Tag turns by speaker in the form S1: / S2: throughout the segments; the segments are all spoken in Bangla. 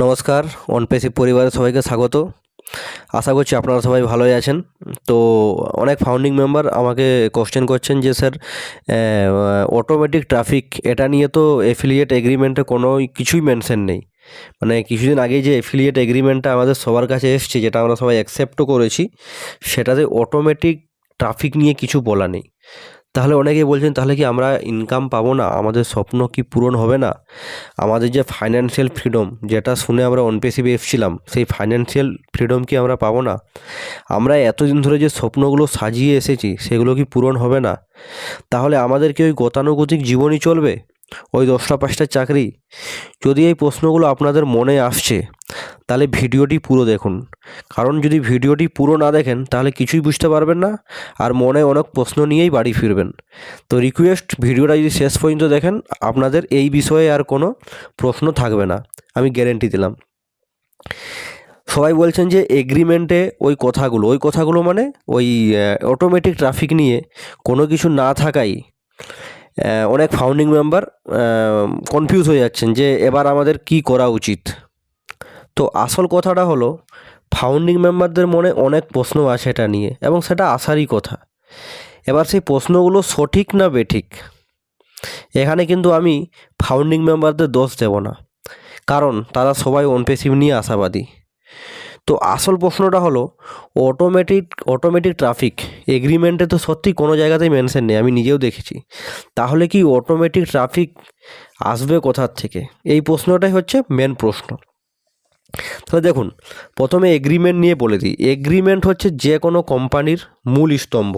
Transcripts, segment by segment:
S1: নমস্কার, অনপেসি পরিবারের সবাইকে স্বাগত। আশা করছি আপনারা সবাই ভালোই আছেন। তো অনেক ফাউন্ডিং মেম্বার আমাকে কোশ্চেন করছেন যে স্যার অটোমেটিক ট্রাফিক এটা নিয়ে তো এফিলিয়েট এগ্রিমেন্টে কোনো কিছুই মেনশন নেই। মানে কিছুদিন আগেই যে এফিলিয়েট এগ্রিমেন্টটা আমাদের সবার কাছে এসছে, যেটা আমরা সবাই অ্যাকসেপ্টও করেছি, সেটাতে অটোমেটিক ট্রাফিক নিয়ে কিছু বলা নেই। তাহলে অনেকেই বলছেন, তাহলে কি আমরা ইনকাম পাবো না? আমাদের স্বপ্ন কি পূরণ হবে না? আমাদের যে ফাইন্যান্সিয়াল ফ্রিডম, যেটা শুনে আমরা অনপেসিভে এসেছিলাম, সেই ফাইন্যান্সিয়াল ফ্রিডম কি আমরা পাবো না? আমরা এতদিন ধরে যে স্বপ্নগুলো সাজিয়ে এসেছি, সেগুলো কি পূরণ হবে না? তাহলে আমাদের কি ওই গতানুগতিক জীবনই চলবে, ওই 10টা 5টা চাকরি? যদি এই প্রশ্নগুলো আপনাদের মনে আসছে, তাহলে ভিডিওটি পুরো দেখুন। কারণ যদি ভিডিওটি পুরো না দেখেন, তাহলে কিছুই বুঝতে পারবেন না, আর মনে অনেক প্রশ্ন নিয়েই বাড়ি ফিরবেন। তো রিকোয়েস্ট, ভিডিওটা যদি শেষ পর্যন্ত দেখেন, আপনাদের এই বিষয়ে আর কোনো প্রশ্ন থাকবে না, আমি গ্যারেন্টি দিলাম। সবাই বলছেন যে এগ্রিমেন্টে ওই কথাগুলো মানে ওই অটোমেটিক ট্রাফিক নিয়ে কোনো কিছু না থাকাই অনেক ফাউন্ডিং মেম্বার কনফিউজ হয়ে যাচ্ছেন যে এবার আমাদের কি করা উচিত। তো আসল কথাটা হলো, ফাউন্ডিং মেম্বারদের মনে অনেক প্রশ্ন আছে এটা নিয়ে, এবং সেটা আসারই কথা। এবার সেই প্রশ্নগুলো সঠিক না বেঠিক, এখানে কিন্তু আমি ফাউন্ডিং মেম্বারদের দোষ দেব না, কারণ তারা সবাই অনপেসিভ নিয়ে আশাবাদী। তো আসল প্রশ্নটা হলো, অটোমেটিক ট্রাফিক এগ্রিমেন্টে তো সত্যি কোনো জায়গাতেই মেনশন নেই, আমি নিজেও দেখেছি। তাহলে কি অটোমেটিক ট্রাফিক আসবে কোথার থেকে? এই প্রশ্নটাই হচ্ছে মেন প্রশ্ন। তাহলে দেখুন, প্রথমে এগ্রিমেন্ট নিয়ে বলে দিই। এগ্রিমেন্ট হচ্ছে যে কোনো কোম্পানির মূল স্তম্ভ।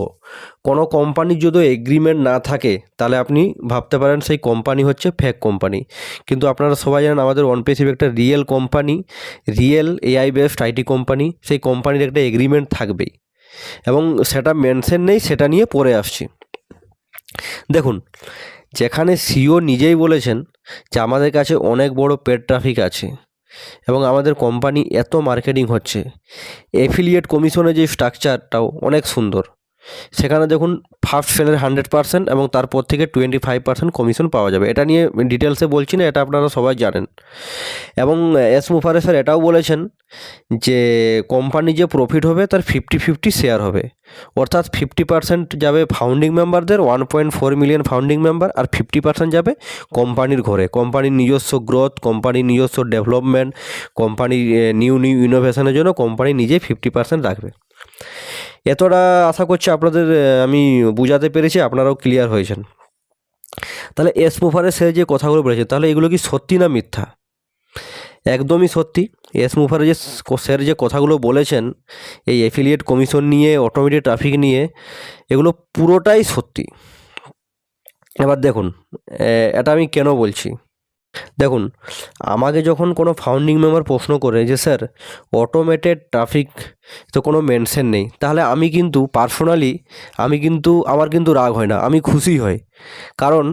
S1: কোনো কোম্পানির যদি এগ্রিমেন্ট না থাকে, তাহলে আপনি ভাবতে পারেন সেই কোম্পানি হচ্ছে ফেক কোম্পানি। কিন্তু আপনারা সবাই জানেন, আমাদের অনপেসিভ একটা real company, real AI based IT company. সেই কোম্পানির একটা এগ্রিমেন্ট থাকবেই, এবং সেটা মেনশন নেই, সেটা নিয়ে পরে আসছি। দেখুন, যেখানে সিও নিজেই বলেছেন যে আমাদের কাছে অনেক বড় পেড ট্রাফিক আছে, এবং আমাদের কোম্পানি এত মার্কেটিং হচ্ছে, এফিলিয়েট কমিশনের যে স্ট্রাকচারটাও অনেক সুন্দর। সেখানে দেখুন, ফার্স্ট সেলের 100% এবং তারপর থেকে 25% কমিশন পাওয়া যাবে। এটা নিয়ে ডিটেলসে বলছি না, এটা আপনারা সবাই জানেন। এবং এস মুফারে স্যার এটাও বলেছেন যে কোম্পানি যে প্রফিট হবে তার 50-50 শেয়ার হবে, অর্থাৎ 50% যাবে ফাউন্ডিং মেম্বারদের, 1.4 মিলিয়ন ফাউন্ডিং মেম্বার, আর 50% যাবে কোম্পানির ঘরে। কোম্পানির নিজস্ব গ্রোথ, কোম্পানির নিজস্ব ডেভেলপমেন্ট, কোম্পানির নিউ ইনোভেশনের জন্য কোম্পানি নিজেই 50% রাখবে। এতটা আশা করছি আপনাদের আমি বোঝাতে পেরেছি, আপনারাও ক্লিয়ার হয়েছেন। তাহলে এস মুফারে সে যে কথাগুলো বলেছে, তাহলে এগুলো কি সত্যি না মিথ্যা? একদমই সত্যি। এস মুফারে যে স্যার যে কথাগুলো বলেছেন এই অ্যাফিলিয়েট কমিশন নিয়ে, অটোমেটিক ট্রাফিক নিয়ে, এগুলো পুরোটাই সত্যি। এবার দেখুন, এটা আমি কেন বলছি। দেখুন, আমাকে যখন কোনো ফাউন্ডিং মেম্বার প্রশ্ন করে যে স্যার অটোমেটেড ট্রাফিক তো কোনো মেনশন নেই, তাহলে আমি কিন্তু পার্সোনালি আমার কিন্তু রাগ হয় না, আমি খুশি হই। কারণ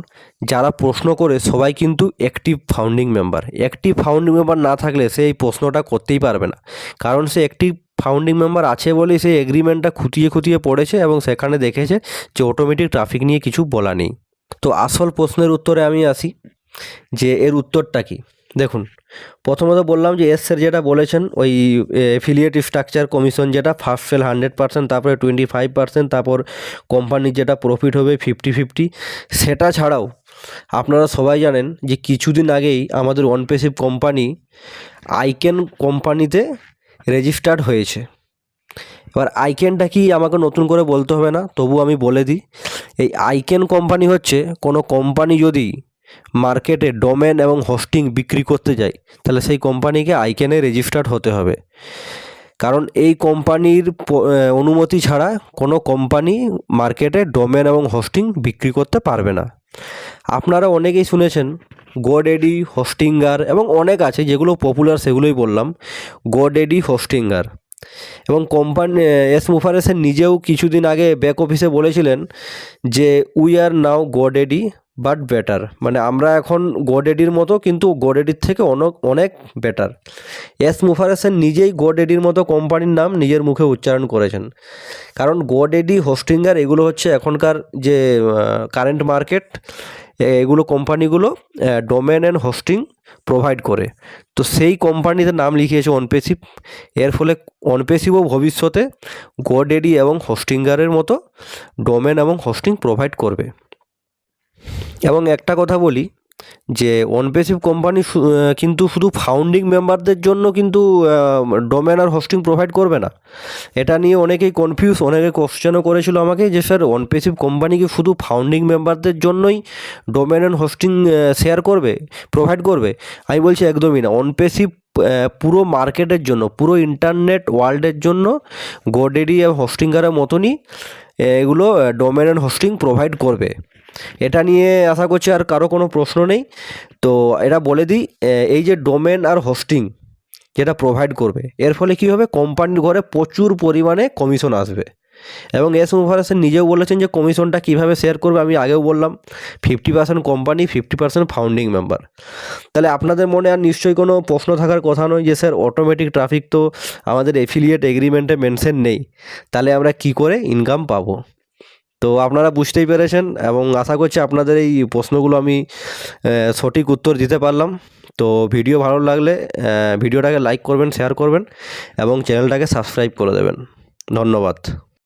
S1: যারা প্রশ্ন করে সবাই কিন্তু অ্যাক্টিভ ফাউন্ডিং মেম্বার না থাকলে সে এই প্রশ্নটা করতেই পারবে না। কারণ সে অ্যাক্টিভ ফাউন্ডিং মেম্বার আছে বলেই সেই এগ্রিমেন্টটা খুঁটিয়ে পড়েছে, এবং সেখানে দেখেছে যে অটোমেটিক ট্রাফিক নিয়ে কিছু বলা নেই। তো আসল প্রশ্নের উত্তরে আমি আসি, যে এর উত্তরটা কী। দেখুন, প্রথমত বললাম যে স্যার যেটা বলেছেন, ওই এফিলিয়েট স্ট্রাকচার কমিশন, যেটা ফার্স্ট সেল 100%, তারপরে 25%, তারপর কোম্পানির যেটা প্রফিট হবে 50-50, সেটা ছাড়াও আপনারা সবাই জানেন যে কিছুদিন আগেই আমাদের অনপেসিভ কোম্পানি আইকেন কোম্পানিতে রেজিস্টার্ড হয়েছে। এবার আইকেনটা কি আমাকে নতুন করে বলতে হবে না, তবু আমি বলে দিই। এই আইকেন কোম্পানি হচ্ছে, কোনো কোম্পানি যদি মার্কেটে ডোমেন এবং হোস্টিং বিক্রি করতে যায়, তাহলে সেই কোম্পানিকে আইকেনে রেজিস্টার্ড হতে হবে। কারণ এই কোম্পানির অনুমতি ছাড়া কোনো কোম্পানি মার্কেটে ডোমেন এবং হোস্টিং বিক্রি করতে পারবে না। আপনারা অনেকেই শুনেছেন গোডেডি, হোস্টিঙ্গার, এবং অনেক আছে যেগুলো পপুলার, সেগুলোই বললাম। গোডেডি, হোস্টিঙ্গার, এবং কোম্পানি এস মুফারেসের নিজেও কিছুদিন আগে ব্যাক অফিসে বলেছিলেন যে we are now GoDaddy but better, মানে আমরা এখন গোডেডির মতো, কিন্তু গোডেডির থেকে অনেক অনেক বেটার। এস মুফারেসেন নিজেই গোডেডির মতো কোম্পানির নাম নিজের মুখে উচ্চারণ করেছেন। কারণ গোডেডি, হোস্টিঙ্গার এগুলো হচ্ছে এখনকার যে কারেন্ট মার্কেট, এগুলো কোম্পানিগুলো ডোমেন অ্যান্ড হোস্টিং প্রোভাইড করে। তো সেই কোম্পানিতে নাম লিখিয়েছে অনপেসিভ। এর ফলে অনপেসিভও ভবিষ্যতে গোডেডি এবং হোস্টিঙ্গারের মতো ডোমেন এবং হোস্টিং প্রোভাইড করবে। এবং একটা কথা বলি যে অনপেসিভ কোম্পানি কিন্তু শুধু ফাউন্ডিং মেম্বারদের জন্য কিন্তু ডোমেন আর হোস্টিং প্রোভাইড করবে না। এটা নিয়ে অনেকেই কনফিউজ, অনেকে কোশ্চেনও করেছিল আমাকে যে স্যার অনপেসিভ কোম্পানি কি শুধু ফাউন্ডিং মেম্বারদের জন্যই ডোমেন অ্যান্ড হোস্টিং শেয়ার করবে, প্রোভাইড করবে? আমি বলছি একদমই না। অনপেসিভ পুরো মার্কেটের জন্য, পুরো ইন্টারনেট ওয়ার্ল্ডের জন্য গোডেডি এবং হোস্টিঙ্গারের মতনই এগুলো ডোমেন অ্যান্ড হোস্টিং প্রোভাইড করবে। এটা নিয়ে আশা করছি আর কারো কোনো প্রশ্ন নেই। তো এটা বলে দিই, এই যে ডোমেন আর হোস্টিং যেটা প্রোভাইড করবে, এর ফলে কী হবে, কোম্পানির ঘরে প্রচুর পরিমাণে কমিশন আসবে। এবং এস মুফারেসেন নিজেও বলেছেন যে কমিশনটা কীভাবে শেয়ার করবে, আমি আগেও বললাম 50% কোম্পানি, 50% ফাউন্ডিং মেম্বার। তাহলে আপনাদের মনে আর নিশ্চয়ই কোনো প্রশ্ন থাকার কথা নয় যে স্যার অটোমেটিক ট্রাফিক তো আমাদের এফিলিয়েট এগ্রিমেন্টে মেনশন নেই, তাহলে আমরা কি করে ইনকাম পাবো? তো আপনারা বুঝতেই পেরেছেন, এবং আশা করছি আপনাদের এই প্রশ্নগুলো আমি সঠিক উত্তর দিতে পারলাম। তো ভিডিও ভালো লাগলে ভিডিওটাকে লাইক করবেন, শেয়ার করবেন এবং চ্যানেলটাকে সাবস্ক্রাইব করে দেবেন। ধন্যবাদ।